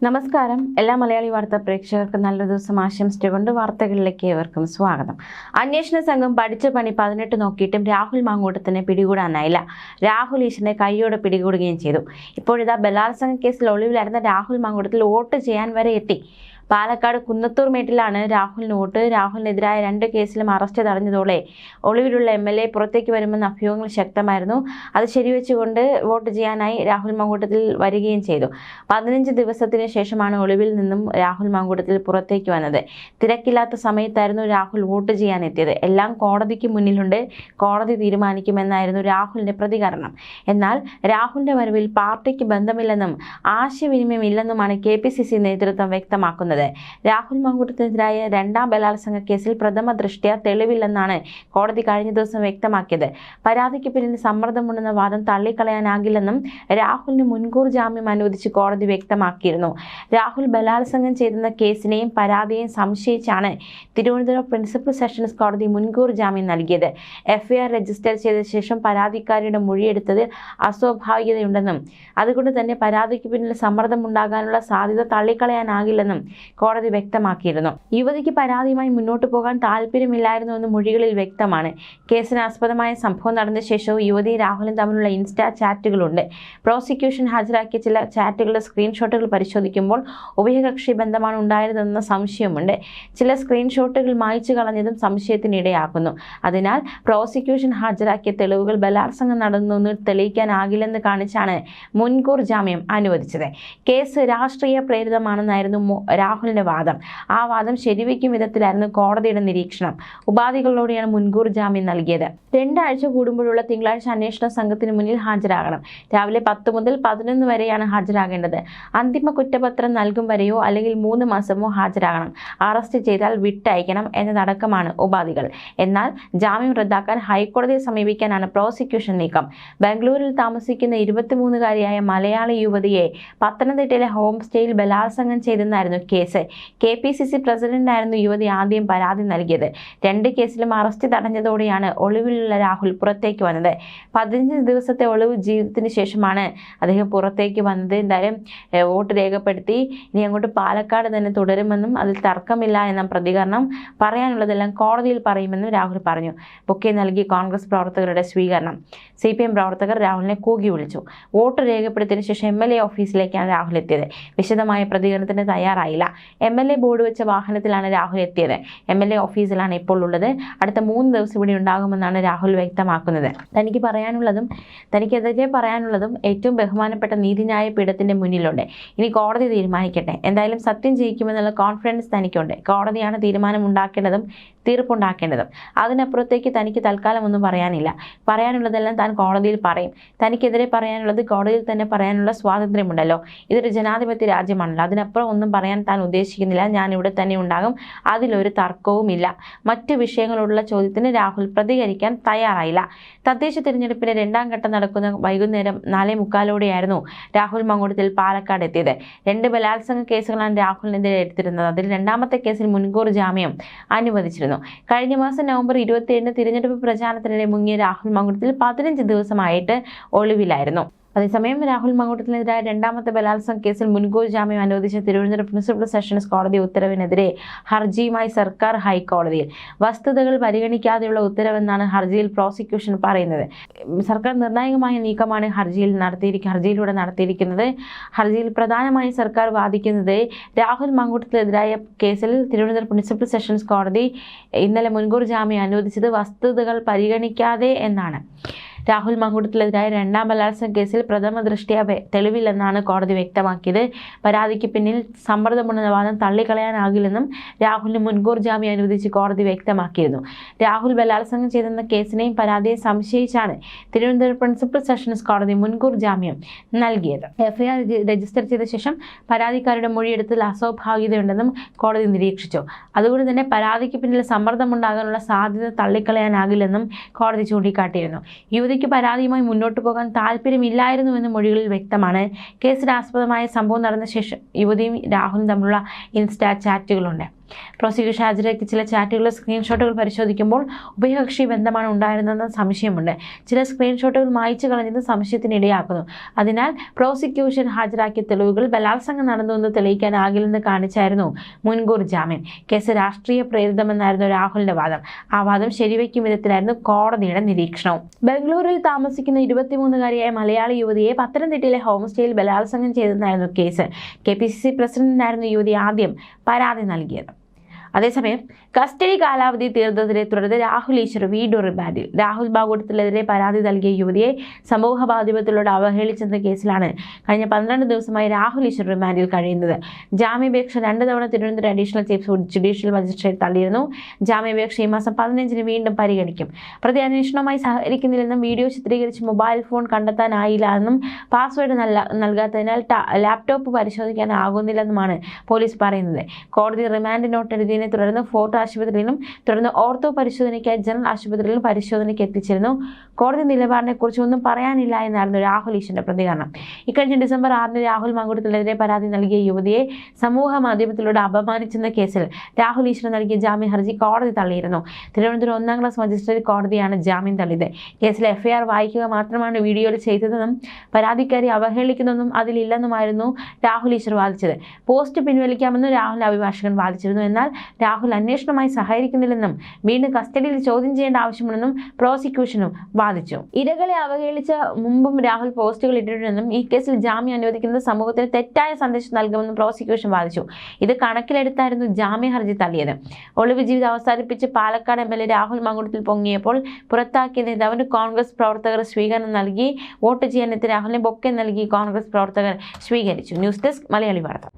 നമസ്കാരം. എല്ലാ മലയാളി വാർത്താ പ്രേക്ഷകർക്കും നല്ലൊരു ദിവസം ആശംസിച്ചുകൊണ്ട് വാർത്തകളിലേക്ക് ഏവർക്കും സ്വാഗതം. അന്വേഷണ സംഘം പഠിച്ച പണി 18 നോക്കിയിട്ടും രാഹുൽ മാങ്കൂട്ടത്തിനെ പിടികൂടാനായില്ല. രാഹുൽ ഈശ്വരനെ കൈയോടെ പിടികൂടുകയും ചെയ്തു. ഇപ്പോഴിതാ ബലാത്സംഗ കേസിൽ ഒളിവിലായിരുന്ന രാഹുൽ മാങ്കൂട്ടത്തിൽ വോട്ട് ചെയ്യാൻ വരെ എത്തി. പാലക്കാട് കുന്നത്തൂർ മേട്ടിലാണ് രാഹുലിന് വോട്ട്. രാഹുലിനെതിരായ 2 കേസിലും അറസ്റ്റ് തടഞ്ഞതോടെ ഒളിവിലുള്ള MLA പുറത്തേക്ക് വരുമെന്ന അഭ്യൂഹങ്ങൾ ശക്തമായിരുന്നു. അത് ശരിവെച്ചുകൊണ്ട് വോട്ട് ചെയ്യാനായി രാഹുൽ മാങ്കൂട്ടത്തിൽ വരികയും ചെയ്തു. 15 ദിവസത്തിന് ശേഷമാണ് ഒളിവിൽ നിന്നും രാഹുൽ മാങ്കൂട്ടത്തിൽ പുറത്തേക്ക് വന്നത്. തിരക്കില്ലാത്ത സമയത്തായിരുന്നു രാഹുൽ വോട്ട് ചെയ്യാനെത്തിയത്. എല്ലാം കോടതിക്ക് മുന്നിലുണ്ട്, കോടതി തീരുമാനിക്കുമെന്നായിരുന്നു രാഹുലിന്റെ പ്രതികരണം. എന്നാൽ രാഹുലിന്റെ വരവിൽ പാർട്ടിക്ക് ബന്ധമില്ലെന്നും ആശയവിനിമയം ഇല്ലെന്നുമാണ് KPCC നേതൃത്വം വ്യക്തമാക്കുന്നത്. രാഹുൽ മാങ്കൂട്ടത്തിനെതിരായ 2ാം ബലാത്സംഗ കേസിൽ പ്രഥമ ദൃഷ്ട്യാ തെളിവില്ലെന്നാണ് കോടതി കഴിഞ്ഞ ദിവസം വ്യക്തമാക്കിയത്. പരാതിക്ക് പിന്നിൽ സമ്മർദ്ദമുണ്ടെന്ന വാദം തള്ളിക്കളയാനാകില്ലെന്നും രാഹുലിന് മുൻകൂർ ജാമ്യം അനുവദിച്ച് കോടതി വ്യക്തമാക്കിയിരുന്നു. രാഹുൽ ബലാത്സംഗം ചെയ്തെന്ന കേസിനെയും പരാതിയെയും സംശയിച്ചാണ് തിരുവനന്തപുരം പ്രിൻസിപ്പൽ സെഷൻസ് കോടതി മുൻകൂർ ജാമ്യം നൽകിയത്. FIR രജിസ്റ്റർ ചെയ്ത ശേഷം പരാതിക്കാരിയുടെ മൊഴിയെടുത്തതിൽ അസ്വാഭാവികതയുണ്ടെന്നും അതുകൊണ്ട് തന്നെ പരാതിക്ക് പിന്നിൽ സമ്മർദ്ദമുണ്ടാകാനുള്ള സാധ്യത തള്ളിക്കളയാനാകില്ലെന്നും കോടതി വ്യക്തമാക്കിയിരുന്നു. യുവതിക്ക് പരാതിയുമായി മുന്നോട്ട് പോകാൻ താല്പര്യമില്ലായിരുന്നുവെന്ന് മൊഴികളിൽ വ്യക്തമാണ്. കേസിന് ആസ്പദമായ സംഭവം നടന്ന ശേഷവും യുവതിയും രാഹുലും തമ്മിലുള്ള ഇൻസ്റ്റാ ചാറ്റുകളുണ്ട്. പ്രോസിക്യൂഷൻ ഹാജരാക്കിയ ചില ചാറ്റുകളുടെ സ്ക്രീൻഷോട്ടുകൾ പരിശോധിക്കുമ്പോൾ ഉഭയകക്ഷി ബന്ധമാണ് ഉണ്ടായിരുന്നതെന്ന സംശയമുണ്ട്. ചില സ്ക്രീൻഷോട്ടുകൾ മായ്ച്ചു കളഞ്ഞതും സംശയത്തിനിടയാക്കുന്നു. അതിനാൽ പ്രോസിക്യൂഷൻ ഹാജരാക്കിയ തെളിവുകൾ ബലാത്സംഗം നടന്നുവെന്ന് തെളിയിക്കാനാകില്ലെന്ന് കാണിച്ചാണ് മുൻകൂർ ജാമ്യം അനുവദിച്ചത്. കേസ് രാഷ്ട്രീയ പ്രേരിതമാണെന്നായിരുന്നു രാഹുലിന്റെ വാദം. ആ വാദം ശരിവയ്ക്കും വിധത്തിലായിരുന്നു കോടതിയുടെ നിരീക്ഷണം. ഉപാധികളോടെയാണ് മുൻകൂർ ജാമ്യം നൽകിയത്. 2 ആഴ്ച കൂടുമ്പോഴുള്ള തിങ്കളാഴ്ച അന്വേഷണ സംഘത്തിന് മുന്നിൽ ഹാജരാകണം. രാവിലെ 10 മുതൽ 11 വരെയാണ് ഹാജരാകേണ്ടത്. അന്തിമ കുറ്റപത്രം നൽകും വരെയോ അല്ലെങ്കിൽ 3 മാസമോ ഹാജരാകണം. അറസ്റ്റ് ചെയ്താൽ വിട്ടയക്കണം എന്നതടക്കമാണ് ഉപാധികൾ. എന്നാൽ ജാമ്യം റദ്ദാക്കാൻ ഹൈക്കോടതിയെ സമീപിക്കാനാണ് പ്രോസിക്യൂഷൻ നീക്കം. ബാംഗ്ലൂരിൽ താമസിക്കുന്ന 23-കാരിയായ മലയാളി യുവതിയെ പത്തനംതിട്ടയിലെ ഹോം സ്റ്റേയിൽ ബലാത്സംഗം ചെയ്തെന്നായിരുന്നു കേസ്. KPCC പ്രസിഡന്റായിരുന്നു യുവതി ആദ്യം പരാതി നൽകിയത്. 2 കേസിലും അറസ്റ്റ് തടഞ്ഞതോടെയാണ് ഒളിവിലുള്ള രാഹുൽ പുറത്തേക്ക് വന്നത്. 15 ദിവസത്തെ ഒളിവ് ജീവിതത്തിന് ശേഷമാണ് അദ്ദേഹം പുറത്തേക്ക് വന്നത്. എന്തായാലും വോട്ട് രേഖപ്പെടുത്തി ഇനി അങ്ങോട്ട് പാലക്കാട് തന്നെ തുടരുമെന്നും അതിൽ തർക്കമില്ല എന്ന പ്രതികരണം. പറയാനുള്ളതെല്ലാം കോടതിയിൽ പറയുമെന്നും രാഹുൽ പറഞ്ഞു. ബൊക്കെ നൽകി കോൺഗ്രസ് പ്രവർത്തകരുടെ സ്വീകരണം. CPM പ്രവർത്തകർ രാഹുലിനെ കൂകി വിളിച്ചു. വോട്ട് രേഖപ്പെടുത്തിയതിനു ശേഷം MLA ഓഫീസിലേക്കാണ് രാഹുൽ എത്തിയത്. വിശദമായ പ്രതികരണത്തിന് തയ്യാറായില്ല. MLA ബോർഡ് വെച്ച വാഹനത്തിലാണ് രാഹുൽ എത്തിയത്. MLA ഓഫീസിലാണ് ഇപ്പോൾ ഉള്ളത്. അടുത്ത 3 ദിവസം ഇവിടെ ഉണ്ടാകുമെന്നാണ് രാഹുൽ വ്യക്തമാക്കുന്നത്. തനിക്ക് പറയാനുള്ളതും തനിക്കെതിരെ പറയാനുള്ളതും ഏറ്റവും ബഹുമാനപ്പെട്ട നീതിന്യായ പീഠത്തിന്റെ മുന്നിലുണ്ട്. ഇനി കോടതി തീരുമാനിക്കട്ടെ. എന്തായാലും സത്യം ജയിക്കുമെന്നുള്ള കോൺഫിഡൻസ് തനിക്കുണ്ട്. കോടതിയാണ് തീരുമാനം ഉണ്ടാക്കേണ്ടതും തീർപ്പുണ്ടാക്കേണ്ടതും. അതിനപ്പുറത്തേക്ക് തനിക്ക് തൽക്കാലം ഒന്നും പറയാനില്ല. പറയാനുള്ളതെല്ലാം താൻ കോടതിയിൽ പറയും. തനിക്കെതിരെ പറയാനുള്ളത് കോടതിയിൽ തന്നെ പറയാനുള്ള സ്വാതന്ത്ര്യമുണ്ടല്ലോ. ഇതൊരു ജനാധിപത്യ രാജ്യമാണല്ലോ. അതിനപ്പുറം ഒന്നും പറയാൻ താൻ ഉദ്ദേശിക്കുന്നില്ല. ഞാൻ ഇവിടെ തന്നെ ഉണ്ടാകും. അതിലൊരു തർക്കവുമില്ല. മറ്റു വിഷയങ്ങളോടുള്ള ചോദ്യത്തിന് രാഹുൽ പ്രതികരിക്കാൻ തയ്യാറായില്ല. തദ്ദേശ തിരഞ്ഞെടുപ്പിന്റെ 2ാം ഘട്ടം നടക്കുന്ന വൈകുന്നേരം 4:45 രാഹുൽ മാങ്കൂട്ടത്തിൽ പാലക്കാട് എത്തിയത്. 2 ബലാത്സംഗ കേസുകളാണ് രാഹുലിനെതിരെ എടുത്തിരുന്നത്. അതിൽ 2ാമത്തെ കേസിൽ മുൻകൂർ ജാമ്യം അനുവദിച്ചിരുന്നു. കഴിഞ്ഞ മാസം നവംബർ 27 തിരഞ്ഞെടുപ്പ് പ്രചാരണത്തിനിടെ മുങ്ങിയ രാഹുൽ മാങ്കൂട്ടത്തിൽ 15 ദിവസമായിട്ട് ഒളിവിലായിരുന്നു. അതേസമയം രാഹുൽ മാങ്കൂട്ടത്തിനെതിരായ 2ാമത്തെ ബലാത്സംഗ കേസിൽ മുൻകൂർ ജാമ്യം അനുവദിച്ച തിരുവനന്തപുരം പ്രിൻസിപ്പൽ സെഷൻസ് കോടതി ഉത്തരവിനെതിരെ ഹർജിയുമായി സർക്കാർ ഹൈക്കോടതിയിൽ. വസ്തുതകൾ പരിഗണിക്കാതെയുള്ള ഉത്തരവെന്നാണ് ഹർജിയിൽ പ്രോസിക്യൂഷൻ പറയുന്നത്. സർക്കാർ നിർണായകമായ നീക്കമാണ് ഹർജിയിലൂടെ നടത്തിയിരിക്കുന്നത്. ഹർജിയിൽ പ്രധാനമായി സർക്കാർ വാദിക്കുന്നത് രാഹുൽ മാങ്കൂട്ടത്തിനെതിരായ കേസിൽ തിരുവനന്തപുരം പ്രിൻസിപ്പൽ സെഷൻസ് കോടതി ഇന്നലെ മുൻകൂർ ജാമ്യം അനുവദിച്ചത് വസ്തുതകൾ പരിഗണിക്കാതെ എന്നാണ്. രാഹുൽ മാങ്കൂട്ടത്തിനെതിരായ 2ാം ബലാത്സംഗ കേസിൽ പ്രഥമ ദൃഷ്ട്യാ തെളിവില്ലെന്നാണ് കോടതി വ്യക്തമാക്കിയത്. പരാതിക്ക് പിന്നിൽ സമ്മർദ്ദമുണ്ടെന്ന വാദം തള്ളിക്കളയാനാകില്ലെന്നും രാഹുലിന് മുൻകൂർ ജാമ്യം അനുവദിച്ച് കോടതി വ്യക്തമാക്കിയിരുന്നു. രാഹുൽ ബലാത്സംഗം ചെയ്തെന്ന കേസിനെയും പരാതിയെ സംശയിച്ചാണ് തിരുവനന്തപുരം പ്രിൻസിപ്പൽ സെഷൻസ് കോടതി മുൻകൂർ ജാമ്യം നൽകിയത്. FIR രജിസ്റ്റർ ചെയ്ത ശേഷം പരാതിക്കാരുടെ മൊഴിയെടുത്തതിൽ അസ്വാഭാവികതയുണ്ടെന്നും കോടതി നിരീക്ഷിച്ചു. അതുകൊണ്ട് തന്നെ പരാതിക്ക് പിന്നിൽ സമ്മർദ്ദമുണ്ടാകാനുള്ള സാധ്യത തള്ളിക്കളയാനാകില്ലെന്നും കോടതി ചൂണ്ടിക്കാട്ടിയിരുന്നു. യുവതിക്ക് പരാതിയുമായി മുന്നോട്ട് പോകാൻ താല്പര്യമില്ലായിരുന്നുവെന്ന് മൊഴികളിൽ വ്യക്തമാണ്. കേസിന് ആസ്പദമായ സംഭവം നടന്ന ശേഷം യുവതിയും രാഹുലും തമ്മിലുള്ള ഇൻസ്റ്റാ ചാറ്റുകളുണ്ട്. പ്രോസിക്യൂഷൻ ഹാജരാക്കിയ ചില ചാറ്റുകളുടെ സ്ക്രീൻഷോട്ടുകൾ പരിശോധിക്കുമ്പോൾ ഉഭയകക്ഷി ബന്ധമാണ് ഉണ്ടായിരുന്നതെന്ന് സംശയമുണ്ട്. ചില സ്ക്രീൻഷോട്ടുകൾ മായ്ച്ചു കളഞ്ഞത് സംശയത്തിന് ഇടയാക്കുന്നു. അതിനാൽ പ്രോസിക്യൂഷൻ ഹാജരാക്കിയ തെളിവുകൾ ബലാത്സംഗം നടന്നുവെന്ന് തെളിയിക്കാനാകില്ലെന്ന് കാണിച്ചായിരുന്നു മുൻകൂർ ജാമ്യം. കേസ് രാഷ്ട്രീയ പ്രേരിതമെന്നായിരുന്നു രാഹുലിന്റെ വാദം. ആ വാദം ശരിവയ്ക്കും വിധത്തിലായിരുന്നു കോടതിയുടെ നിരീക്ഷണവും. ബംഗളൂരിൽ താമസിക്കുന്ന 23-കാരിയായ മലയാളി യുവതിയെ പത്തനംതിട്ടയിലെ ഹോം സ്റ്റേയിൽ ബലാത്സംഗം ചെയ്തെന്നായിരുന്നു കേസ്. KPCC പ്രസിഡന്റിനായിരുന്നു യുവതി ആദ്യം പരാതി നൽകിയത്. അതേസമയം കസ്റ്റഡി കാലാവധി തീർന്നതിനെ തുടർന്ന് രാഹുൽ ഈശ്വർ വീണ്ടും റിമാൻഡിൽ. രാഹുൽ മാങ്കൂട്ടത്തിനെതിരെ പരാതി നൽകിയ യുവതിയെ സമൂഹ മാധ്യമത്തിലൂടെ അവഹേളിച്ചെന്ന കേസിലാണ് കഴിഞ്ഞ 12 ദിവസമായി രാഹുൽ ഈശ്വർ റിമാൻഡിൽ കഴിയുന്നത്. ജാമ്യാപേക്ഷ 2 തവണ Thiruvananthapuram additional chief judicial magistrate തള്ളിയിരുന്നു. ജാമ്യാപേക്ഷ ഈ മാസം 15-ന് വീണ്ടും പരിഗണിക്കും. പ്രതി അന്വേഷണവുമായി സഹകരിക്കുന്നില്ലെന്നും വീഡിയോ ചിത്രീകരിച്ച് മൊബൈൽ ഫോൺ കണ്ടെത്താനായില്ല എന്നും പാസ്വേഡ് നൽകാത്തതിനാൽ ലാപ്ടോപ്പ് പരിശോധിക്കാനാകുന്നില്ലെന്നുമാണ് പോലീസ് പറയുന്നത്. കോടതി റിമാൻഡ് നോട്ട് എഴുതിയതിനെ തുടർന്ന് ഫോർട്ട് ആശുപത്രിയിലും തുടർന്ന് ഓർത്തോ പരിശോധനയ്ക്കായി ജനറൽ ആശുപത്രിയിലും പരിശോധനയ്ക്ക് എത്തിച്ചിരുന്നു. കോടതി നിലപാടിനെ കുറിച്ച് ഒന്നും പറയാനില്ല എന്നായിരുന്നു രാഹുൽ ഈശ്വറിന്റെ പ്രതികരണം. ഇക്കഴിഞ്ഞ ഡിസംബർ 6-ന് രാഹുൽ മാങ്കൂട്ടത്തിനെതിരെ പരാതി നൽകിയ യുവതിയെ സമൂഹ മാധ്യമത്തിലൂടെ അപമാനിച്ചെന്ന കേസിൽ രാഹുൽ ഈശ്വർ നൽകിയ ജാമ്യ ഹർജി കോടതി തള്ളിയിരുന്നു. തിരുവനന്തപുരം 1-ാം ക്ലാസ് മജിസ്ട്രേറ്റ് കോടതിയാണ് ജാമ്യം തള്ളിയത്. കേസിലെ FIR വായിക്കുക മാത്രമാണ് വീഡിയോയിൽ ചെയ്തതെന്നും പരാതിക്കാരി അവഹേളിക്കുന്നതെന്നും അതിലില്ലെന്നുമായിരുന്നു രാഹുൽ ഈശ്വർ വാദിച്ചത്. പോസ്റ്റ് പിൻവലിക്കാമെന്നും രാഹുൽ അഭിഭാഷകൻ വാദിച്ചിരുന്നു. എന്നാൽ രാഹുൽ അന്വേഷണവുമായി സഹകരിക്കുന്നില്ലെന്നും വീണ്ടും കസ്റ്റഡിയിൽ ചോദ്യം ചെയ്യേണ്ട ആവശ്യമുണ്ടെന്നും പ്രോസിക്യൂഷനും വാദിച്ചു. ഇരകളെ അവഹേളിച്ച മുമ്പും രാഹുൽ പോസ്റ്റുകൾ ഇട്ടിട്ടുണ്ടെന്നും ഈ കേസിൽ ജാമ്യം അനുവദിക്കുന്നത് സമൂഹത്തിന് തെറ്റായ സന്ദേശം നൽകുമെന്നും പ്രോസിക്യൂഷൻ വാദിച്ചു. ഇത് കണക്കിലെടുത്തായിരുന്നു ജാമ്യ ഹർജി തള്ളിയത്. ഒളിവ് ജീവിതം അവസാനിപ്പിച്ച് പാലക്കാട് MLA രാഹുൽ മാങ്കൂട്ടത്തിൽ പൊങ്ങിയപ്പോൾ പുറത്താക്കിയ നേതാവിന് കോൺഗ്രസ് പ്രവർത്തകർ സ്വീകരണം നൽകി. വോട്ട് ചെയ്യാനെത്തിയ രാഹുലിനെ ബൊക്കെ നൽകി കോൺഗ്രസ് പ്രവർത്തകർ സ്വീകരിച്ചു. ന്യൂസ് ഡെസ്ക് മലയാളി വാർത്ത.